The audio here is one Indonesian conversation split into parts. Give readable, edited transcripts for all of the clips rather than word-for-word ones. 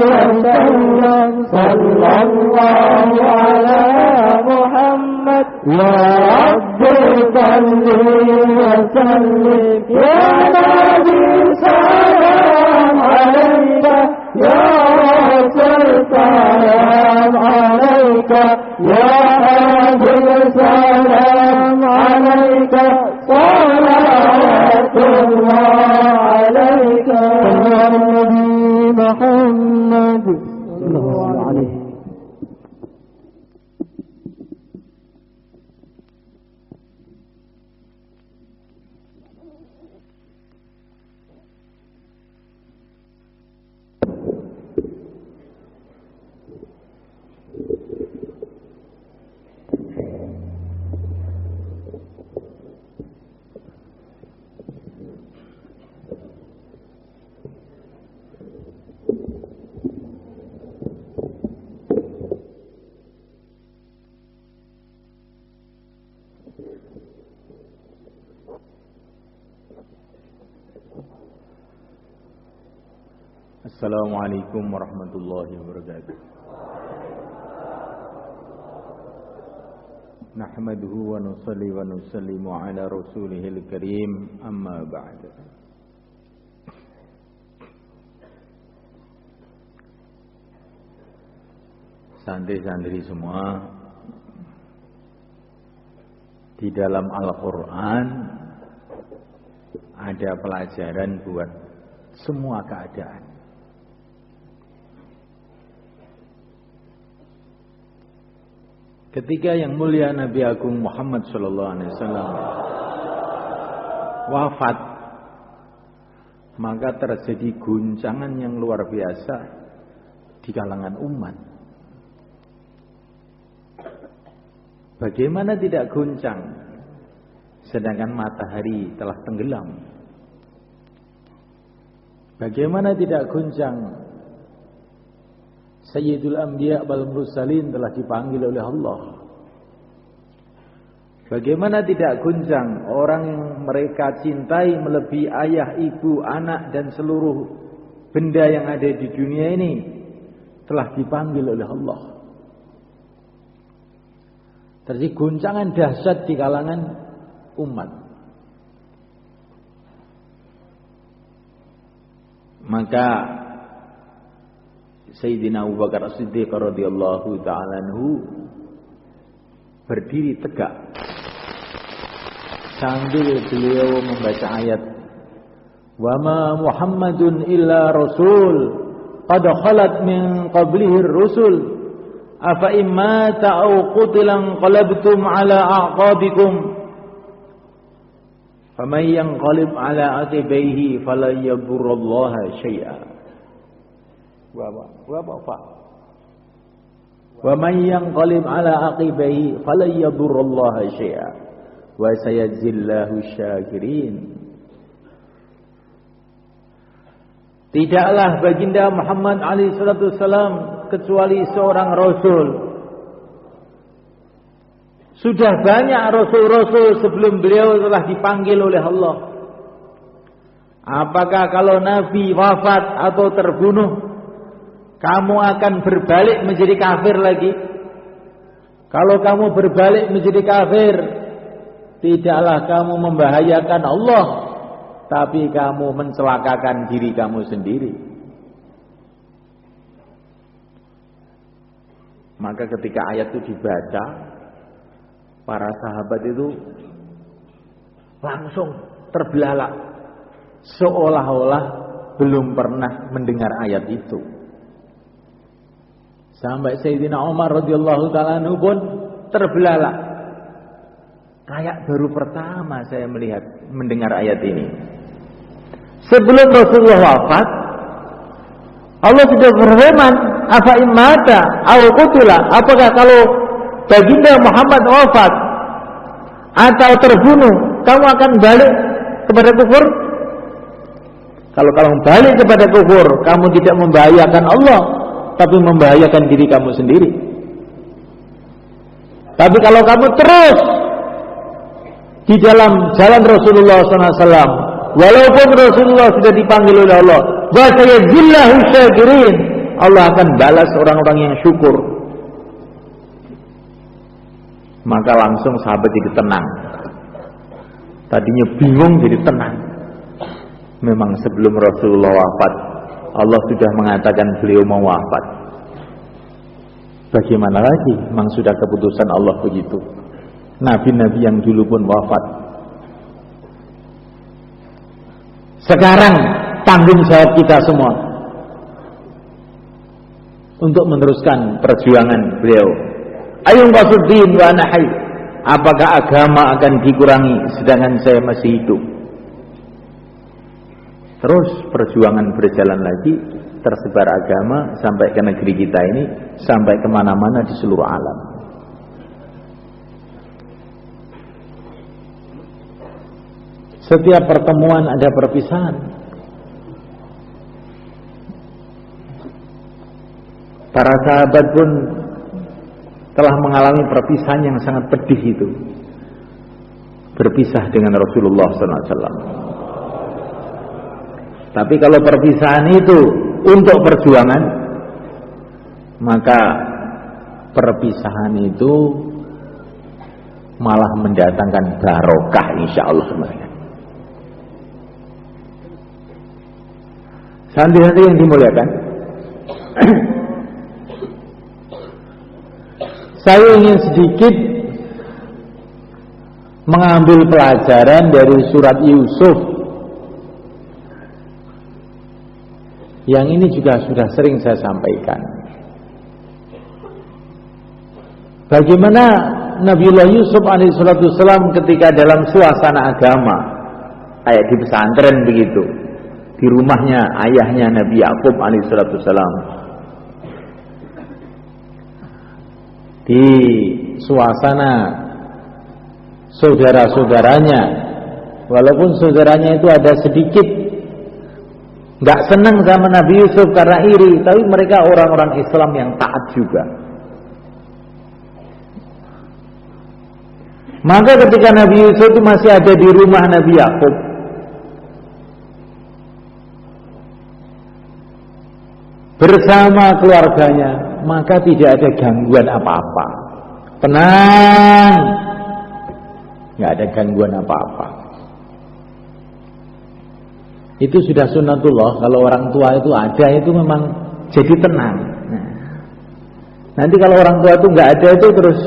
وسلم صلى الله على محمد يا رب صل وسلم يا نبي سلام عليك يا رسول سلام عليك يا حبيب سلام عليك صلوات الله عليك يا نبي محمد صلى الله عليه. Assalamualaikum warahmatullahi wabarakatuh. Nahmaduhu wa nusalli wa nusallimu ala rasulihil karim, amma ba'd. Santri-santri semua, di dalam Al-Quran ada pelajaran buat semua keadaan. Ketika yang mulia Nabi Agung Muhammad sallallahu alaihi wasallam wafat, maka terjadi guncangan yang luar biasa di kalangan umat. Bagaimana tidak guncang sedangkan matahari telah tenggelam? Bagaimana tidak guncang Sayyidul Anbiya wal Mursalin telah dipanggil oleh Allah? Bagaimana tidak guncang orang yang mereka cintai melebihi ayah, ibu, anak dan seluruh benda yang ada di dunia ini telah dipanggil oleh Allah? Terjadi guncangan dahsyat di kalangan umat. Maka Sayyidina Abu Bakar As-Siddiq radhiyallahu ta'ala anhu berdiri tegak sambil beliau membaca ayat, "Wa ma Muhammadun illa rasul qad khalat min qablihi ar-rusul afa imma ta'u qutilan qalabtum ala a'qabikum faman yanqalib ala aqibaihi falan yadurrallaha syai'a." Wa man yanqalib ala aqibaihi falan yadurrallaha syai'a wa sayajzillahu syakirin. Tidaklah baginda Muhammad alaihi salatu wasallam kecuali seorang rasul. Sudah banyak rasul-rasul sebelum beliau telah dipanggil oleh Allah. Apakah kalau nabi wafat atau terbunuh, kamu akan berbalik menjadi kafir lagi? Kalau kamu berbalik menjadi kafir, tidaklah kamu membahayakan Allah, tapi kamu mencelakakan diri kamu sendiri. Maka ketika ayat itu dibaca, para sahabat itu langsung terbelalak, seolah-olah belum pernah mendengar ayat itu. Sampai Sayyidina Umar radhiyallahu ta'ala anhu pun terbelalak. Kayak baru pertama saya mendengar ayat ini. Sebelum Rasulullah wafat, Allah sudah berfirman, "Afa immata aw qutila?" Apakah kalau baginda Muhammad wafat atau terbunuh, kamu akan balik kepada kufur? Kalau kamu balik kepada kufur, kamu tidak membahayakan Allah, tapi membahayakan diri kamu sendiri. Tapi kalau kamu terus di dalam jalan Rasulullah SAW, Walaupun Rasulullah sudah dipanggil oleh Allah, wa sayajillahu syakirin, Allah akan balas orang-orang yang syukur. Maka langsung sahabat jadi tenang. Tadinya bingung jadi tenang. Memang sebelum Rasulullah wafat, Allah sudah mengatakan beliau mau wafat. Bagaimana lagi? Memang sudah keputusan Allah begitu. Nabi-nabi yang dulu pun wafat. Sekarang tanggung jawab kita semua untuk meneruskan perjuangan beliau. Ayung qasuddin wa ana hayy. Apakah agama akan dikurangi sedangkan saya masih hidup? Terus perjuangan berjalan lagi, tersebar agama sampai ke negeri kita ini, sampai kemana-mana di seluruh alam. Setiap pertemuan ada perpisahan. Para sahabat pun telah mengalami perpisahan yang sangat pedih itu. Berpisah dengan Rasulullah SAW. Tapi kalau perpisahan itu untuk perjuangan, maka perpisahan itu malah mendatangkan barokah insyaallah semuanya. Santri-santri yang dimuliakan, saya ingin sedikit mengambil pelajaran dari surat Yusuf. Yang ini juga sudah sering saya sampaikan. Bagaimana Nabiullah Yusuf alaihissalam ketika dalam suasana agama, kayak di pesantren begitu, di rumahnya ayahnya Nabi Yakub alaihissalam, di suasana saudara-saudaranya, walaupun saudaranya itu ada sedikit nggak senang sama Nabi Yusuf karena iri, tapi mereka orang-orang Islam yang taat juga. Maka ketika Nabi Yusuf itu masih ada di rumah Nabi Yakub, bersama keluarganya, maka tidak ada gangguan apa-apa. Tenang, nggak ada gangguan apa-apa. Itu sudah sunnatullah. Kalau orang tua itu ada, itu memang jadi tenang. Nanti kalau orang tua itu nggak ada, itu terus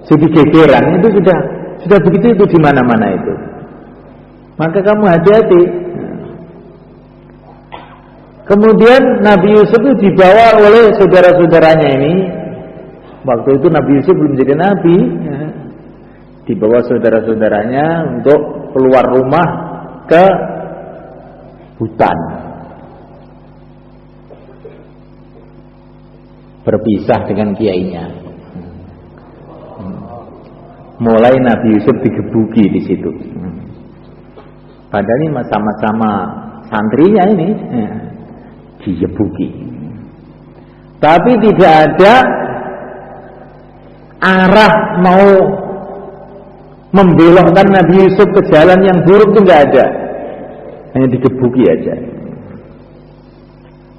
jadi gegeran. Itu sudah begitu itu di mana-mana itu. Maka kamu hati-hati. Kemudian Nabi Yusuf itu dibawa oleh saudara-saudaranya ini. Waktu itu Nabi Yusuf belum jadi nabi. Dibawa saudara-saudaranya untuk keluar rumah ke hutan, berpisah dengan kiainya. Mulai Nabi Yusuf digebuki di situ. Padahal ini sama-sama santrinya ini digebuki. Tapi tidak ada arah mau membelokkan Nabi Yusuf ke jalan yang buruk, itu nggak ada. Hanya digebuki aja.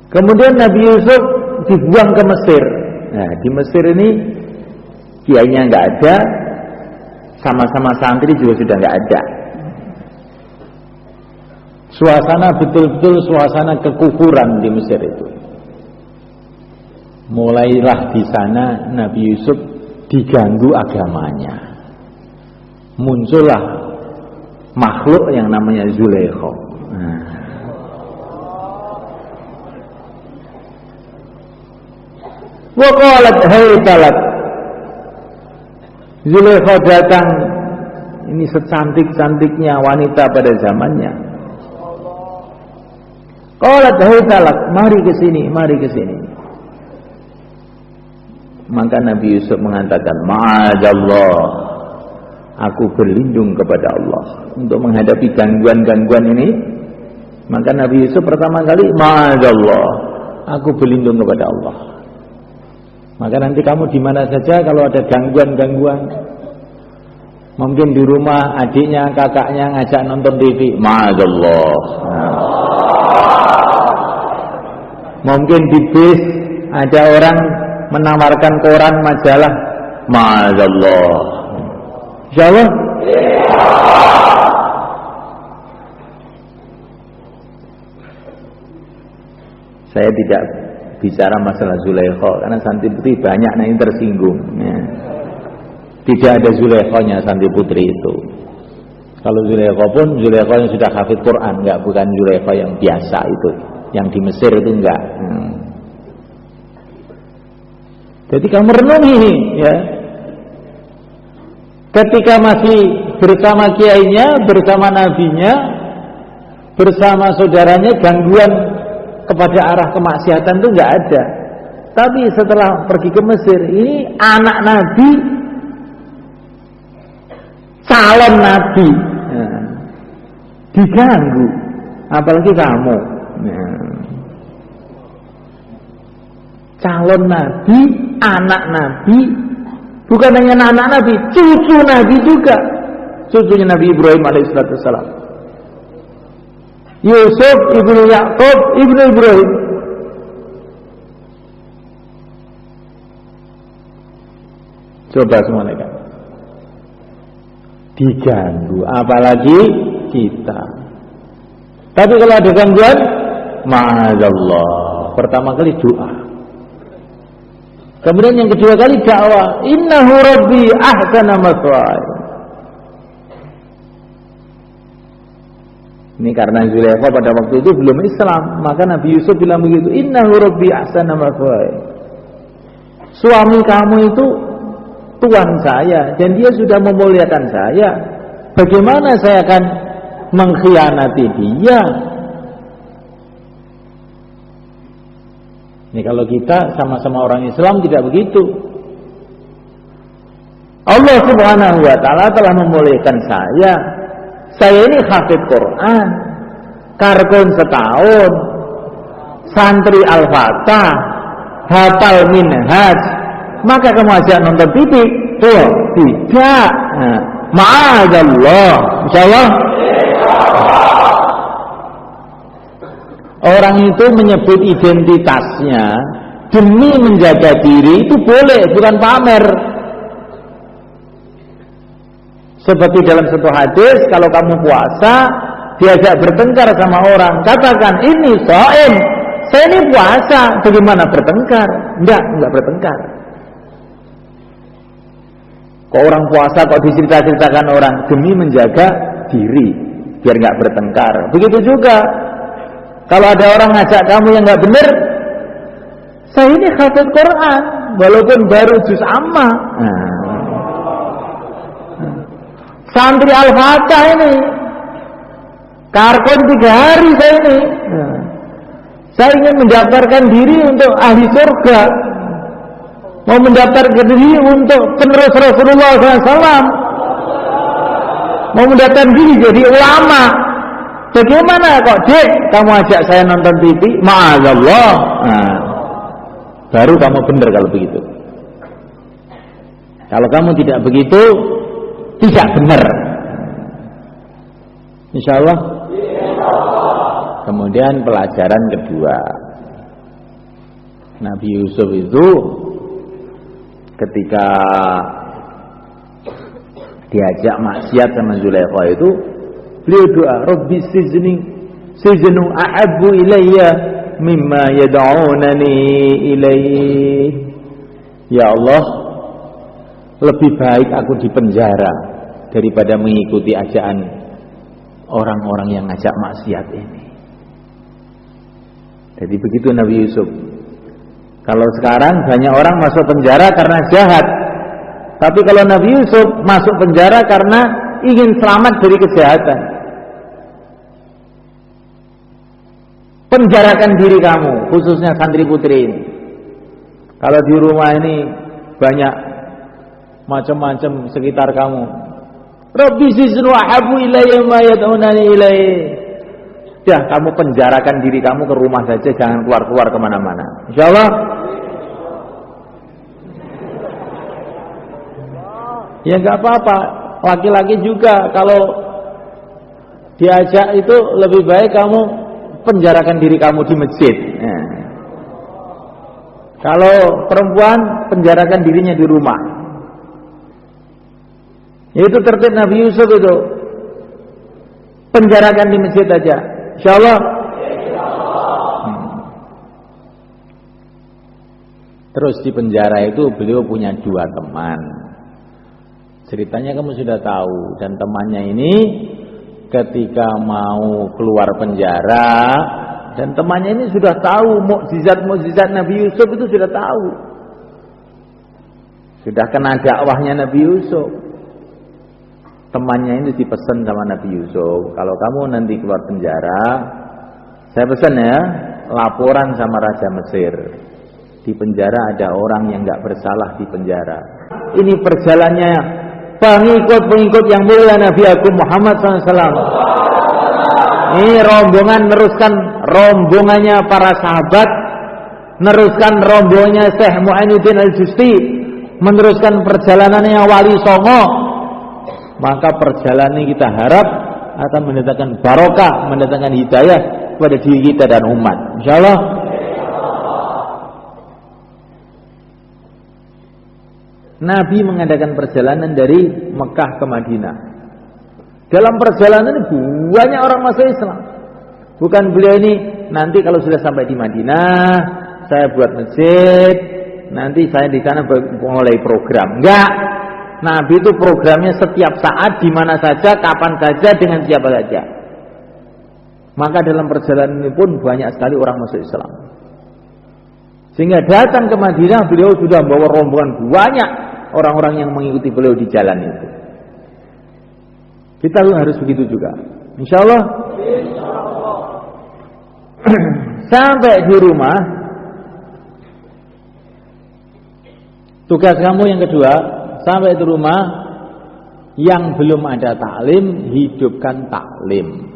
Kemudian Nabi Yusuf dibuang ke Mesir. Nah, di Mesir ini kiainya nggak ada, sama-sama santri juga sudah nggak ada. Suasana betul-betul suasana kekufuran di Mesir itu. Mulailah di sana Nabi Yusuf diganggu agamanya. Muncullah makhluk yang namanya Zulaikha. Wa qalat haytalat. Zulaikha datang, ini secantik-cantiknya wanita pada zamannya. Qalat haytalat, mari ke sini, mari ke sini. Maka Nabi Yusuf mengatakan, ma'adallah, aku berlindung kepada Allah untuk menghadapi gangguan-gangguan ini. Maka Nabi Yusuf pertama kali, ma'adallah, aku berlindung kepada Allah. Maka nanti kamu di mana saja kalau ada gangguan-gangguan, Mungkin di rumah adiknya, kakaknya ngajak nonton TV, ma'adzallah. Mungkin di bis ada orang menawarkan koran majalah, ma'adzallah. Insyaallah. Saya tidak bicara masalah Zulaikha karena santri putri banyak yang tersinggung. Ya. Tidak ada Zulaikha-nya santri putri itu. Kalau Zulaikha pun Zulaikha yang sudah hafid Quran, enggak, bukan Zulaikha yang biasa itu, yang di Mesir itu enggak. Jadi kamu renungi, ya. Ketika masih bersama kiainya, bersama nabinya, bersama saudaranya, gangguan kepada arah kemaksiatan itu enggak ada. Tapi setelah pergi ke Mesir, ini anak nabi, calon nabi, ya, diganggu, apalagi kamu, ya. Calon nabi, anak nabi, bukan hanya anak nabi, cucu nabi juga, cucunya Nabi Ibrahim alaihissalam, Yusuf ibnu Yakub ibnu Ibrahim. Coba semuanya diganggu, apalagi kita. Tapi kalau ada gangguan, ma'adzallah, pertama kali doa, kemudian yang kedua kali dakwah, innahu rabbi ahsana mathwaya. Ini karena Zulaikha pada waktu itu belum Islam, maka Nabi Yusuf bilang begitu, innahu rabbi ahsana mathwaya. Suami kamu itu Tuhan saya dan dia sudah memuliakan saya. Bagaimana saya akan mengkhianati dia? Ini kalau kita sama-sama orang Islam tidak begitu. Allah Subhanahu wa taala telah memuliakan saya. Saya ini hafid Quran, karkon setahun, santri Al-Fatah, hafal Minhaj. Maka kamu ajak nonton TV? Oh, tidak. Ma'adzallah. Insyaallah. Orang itu menyebut identitasnya demi menjaga diri itu boleh, bukan pamer. Seperti dalam satu hadis, kalau kamu puasa diajak bertengkar sama orang, katakan ini shaim, saya ini puasa, bagaimana bertengkar? Enggak bertengkar. Kok orang puasa kok diceritakan orang demi menjaga diri biar enggak bertengkar. Begitu juga kalau ada orang ngajak kamu yang enggak benar, saya ini hafid Quran walaupun baru juz amma. Santri Al-Fatah ini karkon 3 hari saya ini. Saya ingin mendaftarkan diri untuk ahli surga, mau mendaftarkan diri untuk penerus Rasulullah SAW, mau mendaftarkan diri jadi ulama. Bagaimana kok dek kamu ajak saya nonton TV? Ma'adzallah. Baru kamu benar kalau begitu. Kalau kamu tidak begitu, tidak benar. Insyaallah. Kemudian pelajaran kedua, Nabi Yusuf itu ketika diajak maksiat sama Zulaikha itu, beliau doa, Rabbi sijnu ahabbu ilayya mimma yad'unani ilaih. Ya Allah, lebih baik aku di penjara daripada mengikuti ajakan orang-orang yang ngajak maksiat ini. Jadi begitu Nabi Yusuf. Kalau sekarang banyak orang masuk penjara karena jahat, tapi kalau Nabi Yusuf masuk penjara karena ingin selamat dari kejahatan. Penjarakan diri kamu, khususnya santri putri ini. Kalau di rumah ini banyak macam-macam sekitar kamu, Rabbi sijnu ahabbu ilayya ma yad'unani ilaih. Ya, kamu penjarakan diri kamu ke rumah saja, jangan keluar-keluar kemana-mana. Insyaallah. Ya nggak apa-apa. Laki-laki juga kalau diajak itu lebih baik kamu penjarakan diri kamu di masjid. Kalau perempuan penjarakan dirinya di rumah. Itu tertib Nabi Yusuf itu. Penjarakan di masjid aja. Insyaallah. Terus di penjara itu beliau punya 2 teman. Ceritanya kamu sudah tahu. Dan temannya ini ketika mau keluar penjara, dan temannya ini sudah tahu mukjizat-mukjizat Nabi Yusuf itu sudah tahu. Sudah kena dakwahnya Nabi Yusuf. Temannya ini dipesan sama Nabi Yusuf, kalau kamu nanti keluar penjara, saya pesan ya, laporan sama Raja Mesir. Di penjara ada orang yang nggak bersalah di penjara. Ini perjalanannya pengikut-pengikut yang mulia Nabi Agung Muhammad SAW. Ini rombongan neruskan rombongannya para sahabat, neruskan rombongannya Syekh Mu'ainuddin Al-Justi, meneruskan perjalanannya Wali Songo. Maka perjalanan ini kita harap akan mendatangkan barokah, mendatangkan hidayah kepada diri kita dan umat. Insyaallah. Nabi mengadakan perjalanan dari Mekah ke Madinah. Dalam perjalanan ini banyak orang masuk Islam. Bukan beliau ini nanti kalau sudah sampai di Madinah, saya buat masjid, nanti saya di sana mulai program. Enggak. Nabi itu programnya setiap saat, di mana saja, kapan saja, dengan siapa saja. Maka dalam perjalanan ini pun banyak sekali orang masuk Islam. Sehingga datang ke Madinah, beliau sudah membawa rombongan banyak orang-orang yang mengikuti beliau di jalan itu. Kita harus begitu juga. Insyaallah. Sampai di rumah, tugas kamu yang kedua, sampai di rumah yang belum ada taklim, hidupkan taklim.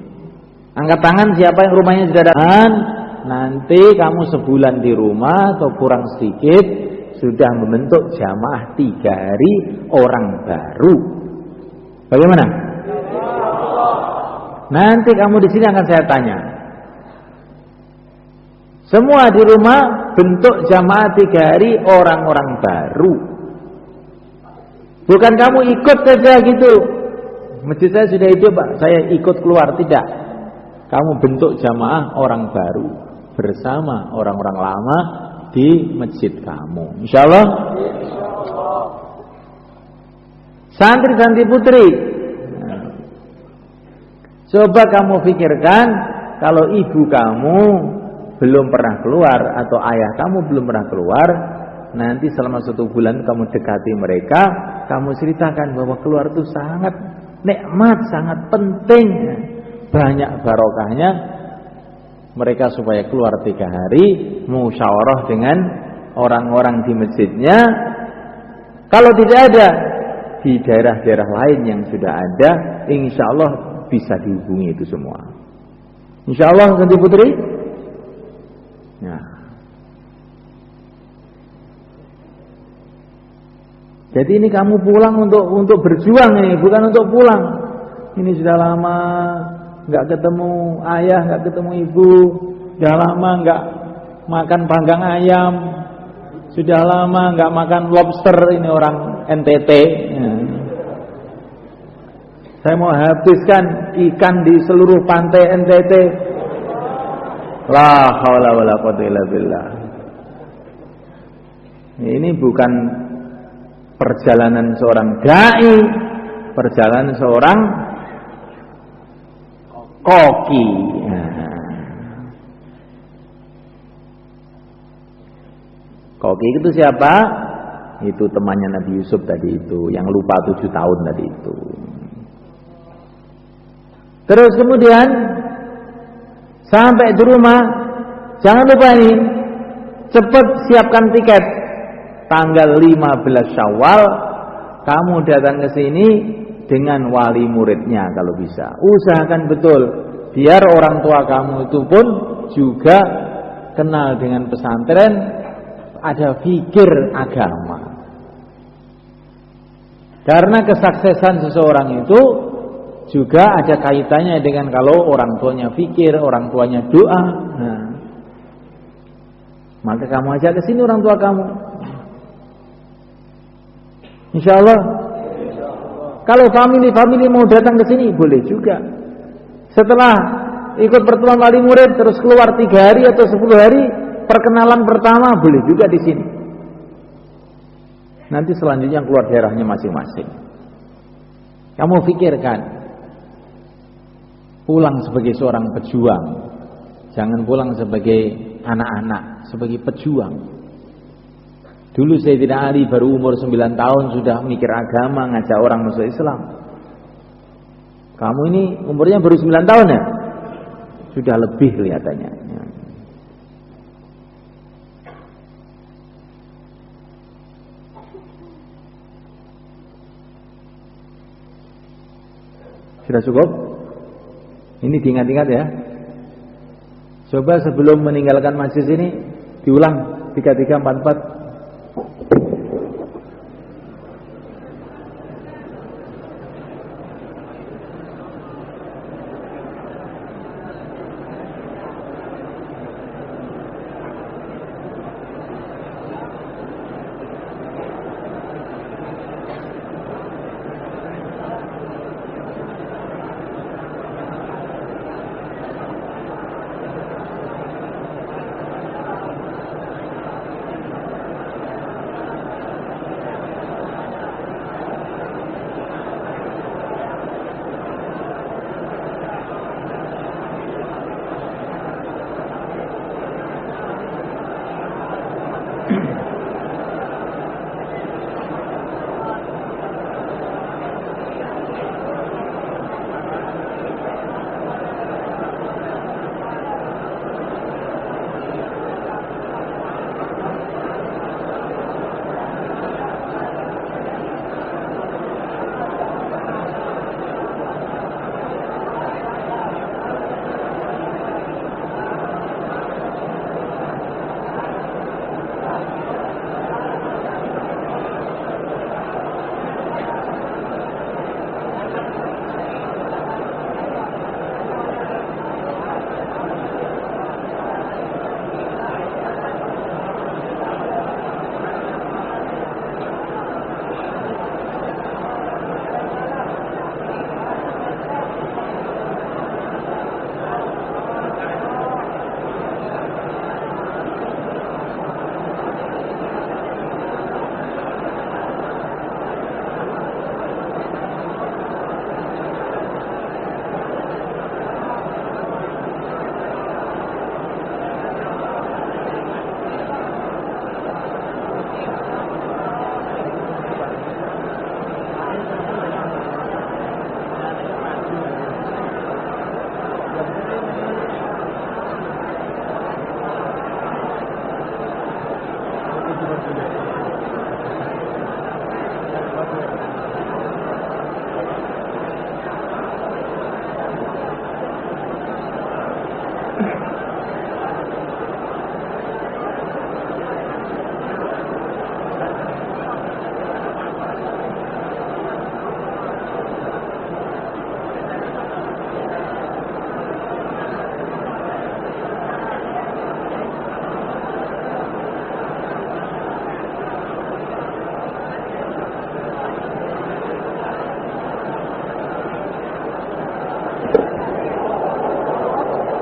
Angkat tangan siapa yang rumahnya sudah ada. Nanti kamu sebulan di rumah atau kurang sedikit sudah membentuk jamaah 3 hari orang baru. Bagaimana? Nanti kamu di sini akan saya tanya. Semua di rumah bentuk jamaah 3 hari orang-orang baru. Bukan kamu ikut saja gitu. Masjid saya sudah hidup, Pak, saya ikut keluar. Tidak. Kamu bentuk jamaah orang baru bersama orang-orang lama di masjid kamu. Insyaallah. Santri-santri putri, coba kamu pikirkan, kalau ibu kamu belum pernah keluar atau ayah kamu belum pernah keluar, nanti selama 1 bulan kamu dekati mereka, kamu ceritakan bahwa keluar itu sangat nikmat, sangat penting, banyak barokahnya. Mereka supaya keluar 3 hari, musyawarah dengan orang-orang di masjidnya. Kalau tidak ada, di daerah-daerah lain yang sudah ada, insya Allah bisa dihubungi itu semua. Insya Allah, Santri Putri. Nah, jadi ini kamu pulang untuk berjuang ini, bukan untuk pulang. Ini sudah lama nggak ketemu ayah, nggak ketemu ibu, sudah lama nggak makan panggang ayam, sudah lama nggak makan lobster. Ini orang NTT. Ya. Saya mau habiskan ikan di seluruh pantai NTT. La haula wala quwwata illa billah. Ini bukan perjalanan seorang dai, perjalanan seorang koki. Koki itu siapa? Itu temannya Nabi Yusuf tadi itu, yang lupa 7 tahun tadi itu. Terus kemudian sampai di rumah, jangan lupa ini, cepat siapkan tiket. Tanggal 15 Syawal kamu datang ke sini dengan wali muridnya kalau bisa. Usahakan betul biar orang tua kamu itu pun juga kenal dengan pesantren, ada fikir agama. Karena kesuksesan seseorang itu juga ada kaitannya dengan kalau orang tuanya fikir, orang tuanya doa. Nah, maka kamu ajak ke sini orang tua kamu. Insya Allah. Kalau family mau datang ke sini boleh juga. Setelah ikut pertemuan wali murid terus keluar 3 hari atau 10 hari perkenalan pertama boleh juga di sini. Nanti selanjutnya keluar daerahnya masing-masing. Kamu pikirkan, pulang sebagai seorang pejuang, jangan pulang sebagai anak-anak, sebagai pejuang. Dulu Sayyidina Ali baru umur 9 tahun sudah mikir agama, ngajak orang masuk Islam. Kamu ini umurnya baru 9 tahun ya? Sudah lebih kelihatannya. Sudah cukup? Ini diingat-ingat ya. Coba sebelum meninggalkan masjid ini diulang 3344.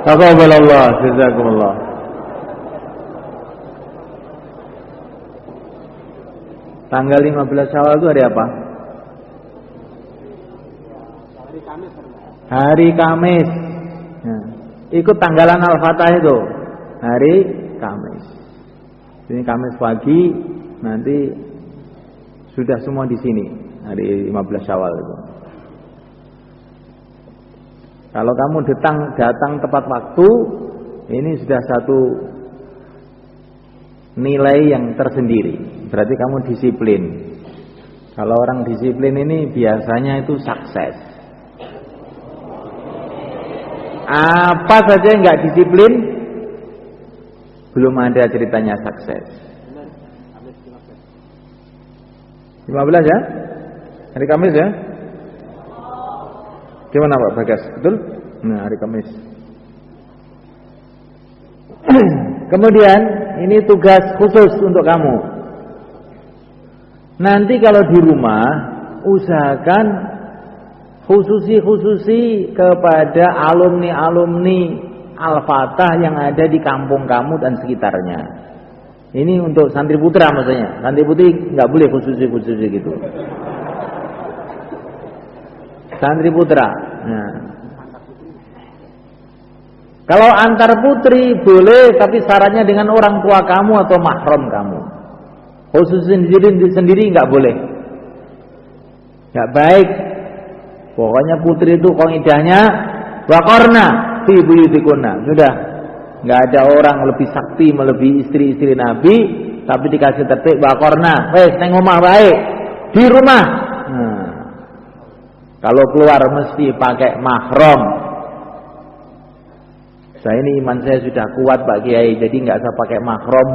Taqabbalallah, jazakumullah. Tanggal 15 Syawal itu hari apa? Hari Kamis. Hari Kamis. Nah, ikut tanggalan Al-Fatah itu. Hari Kamis. Ini Kamis pagi, nanti sudah semua di sini. Hari 15 Syawal itu. Kalau kamu datang tepat waktu, ini sudah satu nilai yang tersendiri. Berarti kamu disiplin. Kalau orang disiplin ini biasanya itu sukses. Apa saja yang nggak disiplin, belum ada ceritanya sukses. 15 ya? Hari Kamis ya? Gimana Pak Bagas? Betul? Nah, hari Kamis. Kemudian ini tugas khusus untuk kamu. Nanti kalau di rumah usahakan khususi kepada alumni Al-Fatah yang ada di kampung kamu dan sekitarnya. Ini untuk santri putra maksudnya. Santri putri nggak boleh khususi gitu. Santri putra. Nah. Kalau antar putri boleh, tapi syaratnya dengan orang tua kamu atau mahram kamu. Khusus sendiri nggak boleh. Nggak baik. Pokoknya putri itu qaidahnya waqarna fi buyutikunna. Sudah. Nggak ada orang lebih sakti melebihi istri-istri Nabi, tapi dikasih tertib waqarna. Wes neng omah baik. Di rumah. Nah. Kalau keluar mesti pakai mahram. Saya ini iman saya sudah kuat Pak Kiai, jadi nggak usah pakai mahram,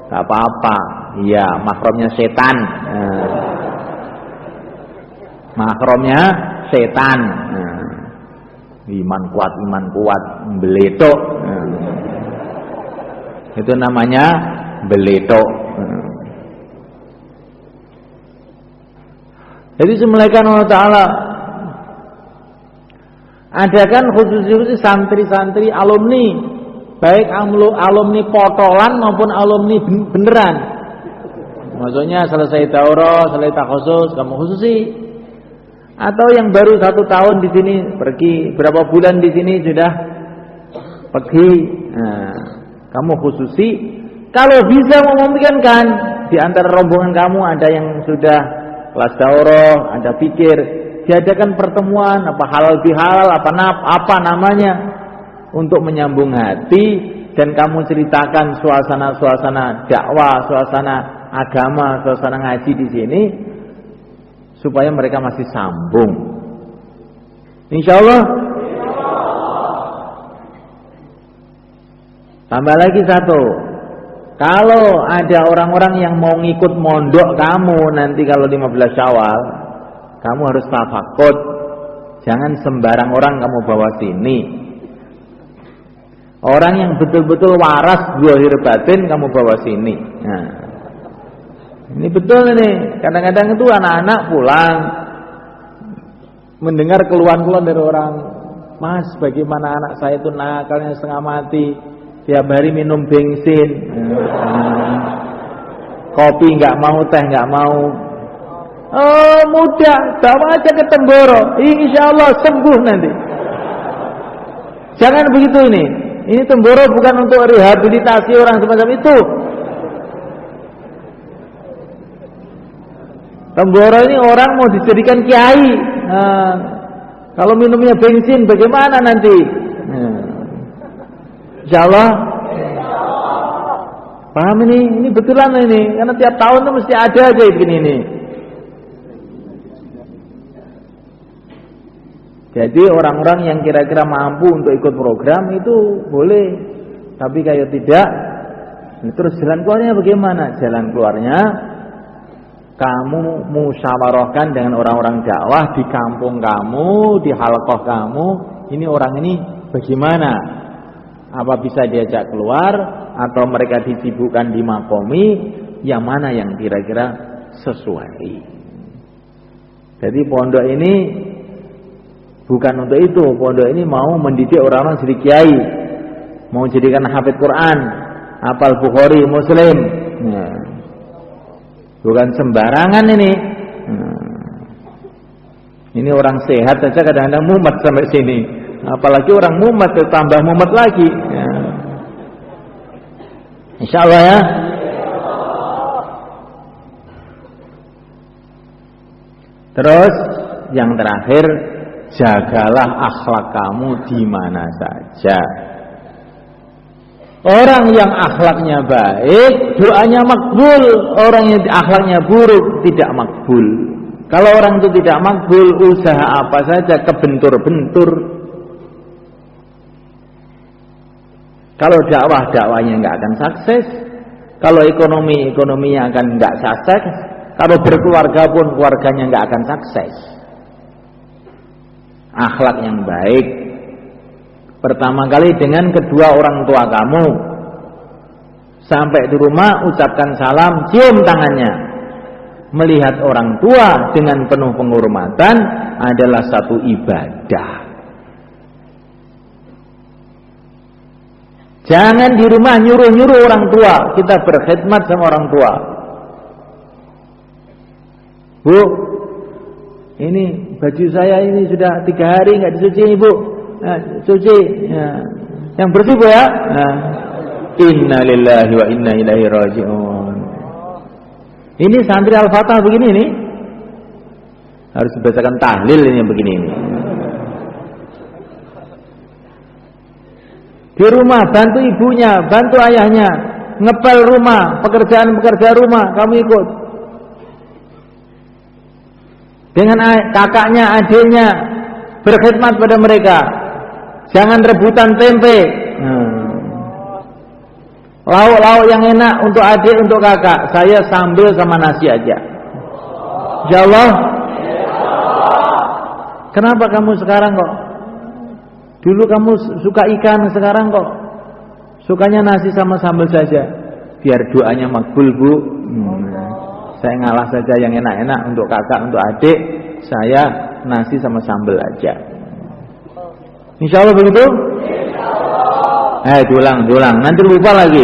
nggak apa-apa. Iya, mahramnya setan. Nah. Mahramnya setan. Nah. Iman kuat, beletok. Nah. Itu namanya beletok. Nah. Jadi semulaikan Allah Ta'ala adakan khusus santri-santri alumni, baik alumni potolan maupun alumni beneran. Maksudnya selesai daurah, selesai takhusus, kamu khususi. Atau yang baru 1 tahun di sini pergi, berapa bulan di sini sudah pergi, nah, kamu khususi. Kalau bisa memungkinkan di antara rombongan kamu ada yang sudah kelas daurah, ada pikir, diadakan pertemuan apa halal bihalal apa namanya untuk menyambung hati dan kamu ceritakan suasana dakwah, suasana agama, suasana ngaji di sini supaya mereka masih sambung. Insyaallah. Tambah lagi satu. Kalau ada orang-orang yang mau ngikut mondok kamu nanti kalau 15 Syawal, kamu harus tafakut. Jangan sembarang orang kamu bawa sini. Orang yang betul-betul waras zahir batin kamu bawa sini. Nah, ini betul ini. Kadang-kadang itu anak-anak pulang mendengar keluhan-keluhan dari orang, Mas, bagaimana anak saya itu nakalnya setengah mati, tiap hari minum bensin, kopi nggak mau, teh nggak mau. Oh mudah, bawa aja ke Temboro, insya Allah sembuh nanti. Jangan begitu ini. Ini Temboro bukan untuk rehabilitasi orang semacam itu. Temboro ini orang mau dijadikan kiai. Nah, kalau minumnya bensin bagaimana nanti? Nah, insya Allah. Paham ini betulan ini. Karena tiap tahun itu mesti ada aja begini ini. Jadi orang-orang yang kira-kira mampu untuk ikut program itu boleh. Tapi kalau tidak, terus jalan keluarnya bagaimana? Jalan keluarnya kamu musyawarahkan dengan orang-orang dakwah di kampung kamu, di halaqah kamu. Ini orang ini bagaimana? Apa bisa diajak keluar atau mereka disibukkan di makomi? Yang mana yang kira-kira sesuai? Jadi pondok ini bukan untuk itu. Pondok ini mau mendidik orang-orang jadi kiai, mau jadikan hafidz Quran, hafal Bukhari, Muslim. Nah, bukan sembarangan ini. Ini orang sehat saja kadang-kadang mumet sampai sini. Apalagi orang mumet, tambah mumet lagi. Ya. Insya Allah ya. Terus yang terakhir, jagalah akhlak kamu di mana saja. Orang yang akhlaknya baik, doanya makbul. Orang yang akhlaknya buruk, tidak makbul. Kalau orang itu tidak makbul, usaha apa saja kebentur-bentur. Kalau dakwahnya nggak akan sukses. Kalau ekonominya akan nggak sukses. Kalau berkeluarga pun keluarganya nggak akan sukses. Akhlak yang baik pertama kali dengan kedua orang tua kamu. Sampai di rumah ucapkan salam, cium tangannya. Melihat orang tua dengan penuh penghormatan adalah satu ibadah. Jangan di rumah nyuruh-nyuruh orang tua. Kita berkhidmat sama orang tua. Bu, ini baju saya ini sudah 3 hari nggak dicuci, Ibu. Nah, cuci. Ya. Yang bersih, Bu ya. Nah. Inna lillahi wa inna ilaihi raji'un. Ini santri Al-Fatah begini nih. Harus dibacakan tahlil ini begini ini. Di rumah bantu ibunya, bantu ayahnya, ngepel rumah, pekerjaan-pekerjaan rumah kamu ikut. Dengan kakaknya, adiknya, berkhidmat pada mereka. Jangan rebutan tempe. Lauk-lauk yang enak untuk adik, untuk kakak. Saya sambil sama nasi aja. Insyaallah. Kenapa kamu sekarang kok? Dulu kamu suka ikan, sekarang kok sukanya nasi sama sambal saja. Biar doanya makbul, Bu. Saya ngalah saja yang enak-enak untuk kakak, untuk adik. Saya nasi sama sambal aja. Insyaallah begitu? Insyaallah. Dulang. Nanti lupa lagi.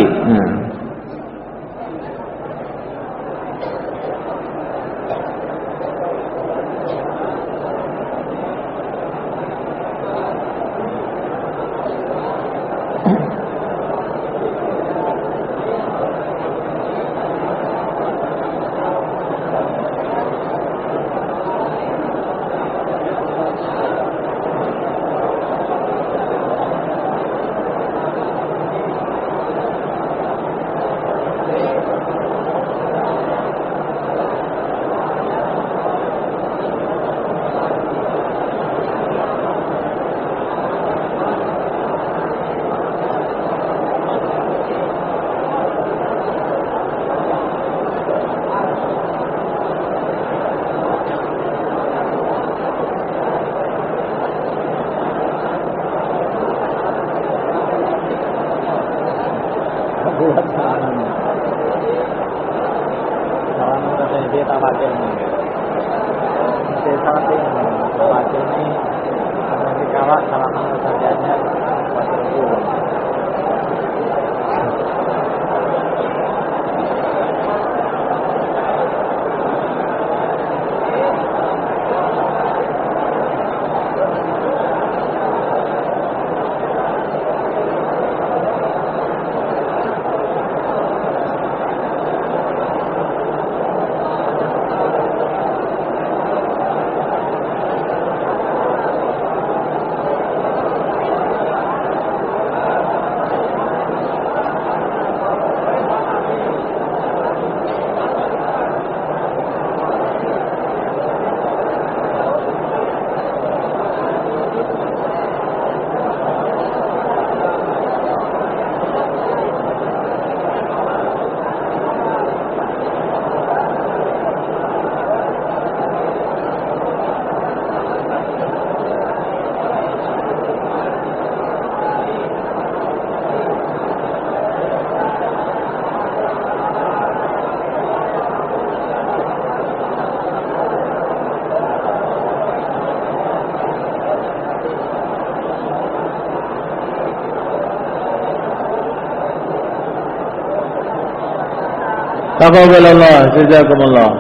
Taqabbalallah, jazakumullah.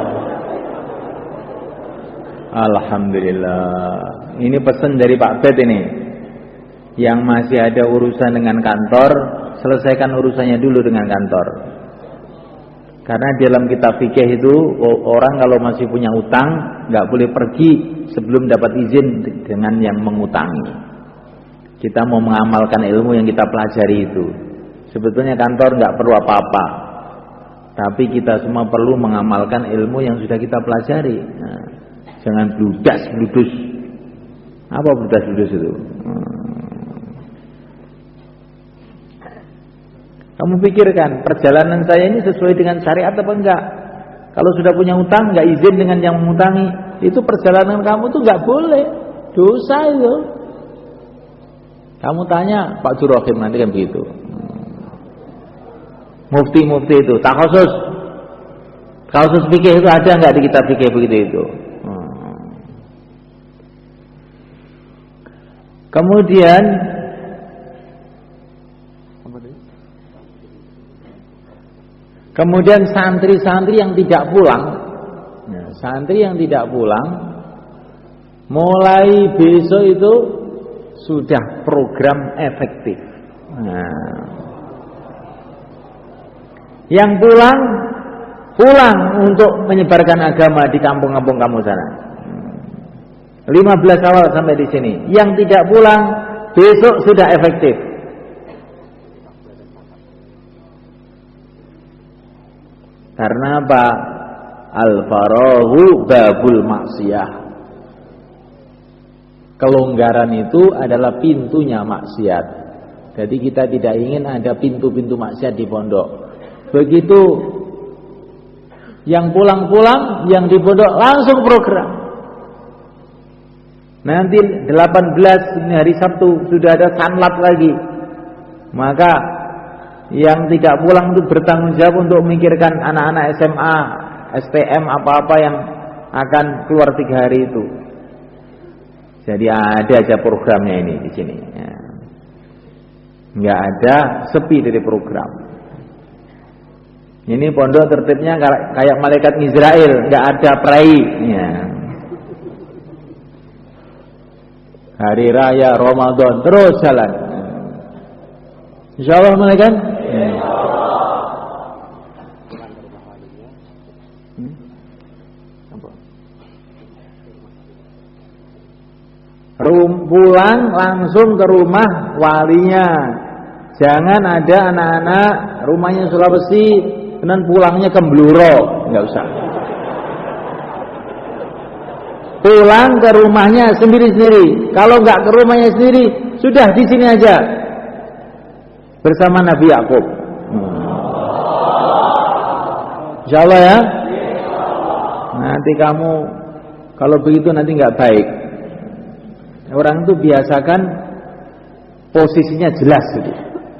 Alhamdulillah. Ini pesan dari Pak Bet ini. Yang masih ada urusan dengan kantor, selesaikan urusannya dulu dengan kantor. Karena dalam kitab fikih itu orang kalau masih punya utang nggak boleh pergi sebelum dapat izin dengan yang mengutangi. Kita mau mengamalkan ilmu yang kita pelajari itu. Sebetulnya kantor nggak perlu apa-apa. Tapi kita semua perlu mengamalkan ilmu yang sudah kita pelajari. Nah, jangan bludas-bludus. Apa bludas-bludus itu? Kamu pikirkan perjalanan saya ini sesuai dengan syariat apa enggak? Kalau sudah punya utang nggak izin dengan yang mengutangi, itu perjalanan kamu tuh nggak boleh, dosa itu. Kamu tanya Pak Jurohim nanti kan begitu. Mufti-mufti itu tak khusus fikih itu ada nggak di kitab fikih begitu itu? Kemudian santri-santri yang tidak pulang, santri yang tidak pulang, mulai besok itu sudah program efektif. Yang pulang untuk menyebarkan agama di kampung-kampung kamu sana. 15 awal sampai di sini. Yang tidak pulang besok sudah efektif. Karena apa? Al-farahu babul maksiyah. Kelonggaran itu adalah pintunya maksiat. Jadi kita tidak ingin ada pintu-pintu maksiat di pondok. Begitu yang pulang-pulang, yang di pondok langsung program. Nanti 18 ini hari Sabtu sudah ada sanlat lagi. Maka yang tidak pulang itu bertanggung jawab untuk memikirkan anak-anak SMA, STM apa-apa yang akan keluar 3 hari itu. Jadi ada aja programnya ini di sini. Nggak ada sepi dari program. Ini pondok tertibnya kayak malaikat Israel, nggak ada prai. Hari raya Ramadan terus jalan. Insyaallah malaikat. Pulang langsung ke rumah walinya. Jangan ada anak-anak rumahnya Sulawesi kemudian pulangnya ke Bluro, nggak usah. Pulang ke rumahnya sendiri-sendiri. Kalau nggak ke rumahnya sendiri, sudah di sini aja bersama Nabi Yakub. Insyaallah ya. Nanti kamu kalau begitu nanti nggak baik. Orang itu biasakan posisinya jelas gitu.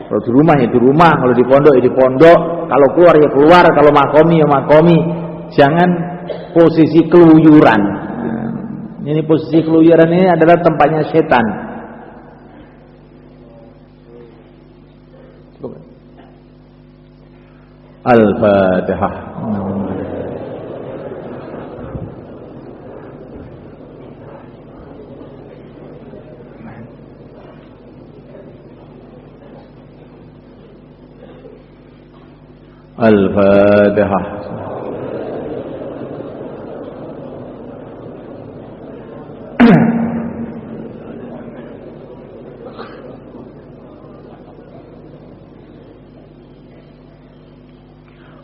Kalau di rumah ya di rumah, kalau di pondok ya di pondok, kalau keluar ya keluar, kalau makomi ya makomi. Jangan posisi keluyuran. Ini posisi keluyuran ini adalah tempatnya setan. Al-Fatihah. Al-Fatihah.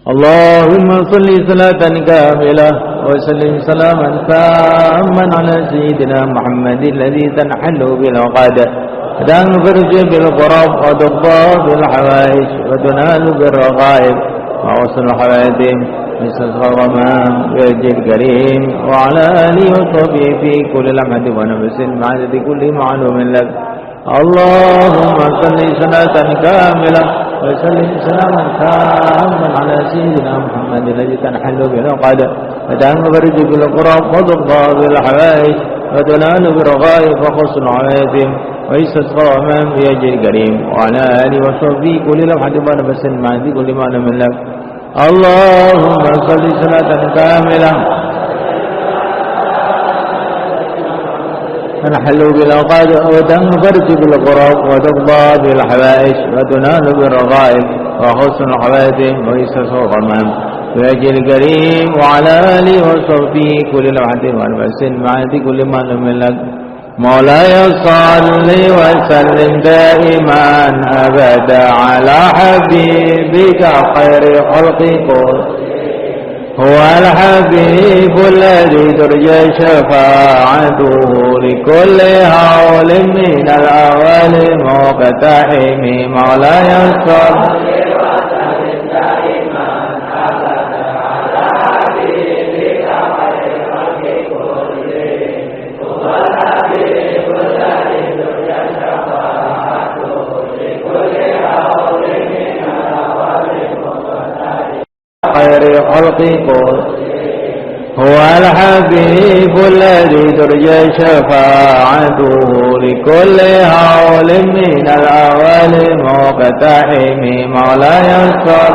Allahumma salli salatan kamilah wa sallim salaman tamman ala sayyidina Muhammadin alladhi tanhallu bil uqadah وتنفرج بالقرب وتقضى بالحوائج وتنال بالرغائب وحسن الحوادث بسسر الغمام بوجه الكريم وعلى آله وصحبه في كل لمحة ونفس مع عدد كل معلوم لك. اللهم صل صلاة كاملة وسلم سلاما تاما على سيدنا محمد الذي تنحل بالعقد وتنفرج بالقرب وتقضى بالحوائج وتنال بالرغائب وحسن الحوادث ويستسقى أمام بوجه الكريم وعلى آله وصحبه كل لمحة ونفس مع عدد كل معلوم لك. اللهم صل صلاة كاملة تنحل بالأوقات وتنفرج بالقرب وتقضى بالحوائج وتنال بالرغائب وحسن الحوادث ويستسقى أمام بوجه الكريم وعلى آله وصحبه كل لمحة ونفس مع عدد كل معلوم لك. مولاي صل وسلم دائما أبدا على حبيبك خير خلق كل هو الحبيب الذي ترجى شفاعته لكل هول من الأول مقتحم. مولاي صل وسلم دائما أبدا على حبيبك الخلق كل هو الحبيب الذي ترجى شفاعته لكل هول من الأول مقتحم مولاي صل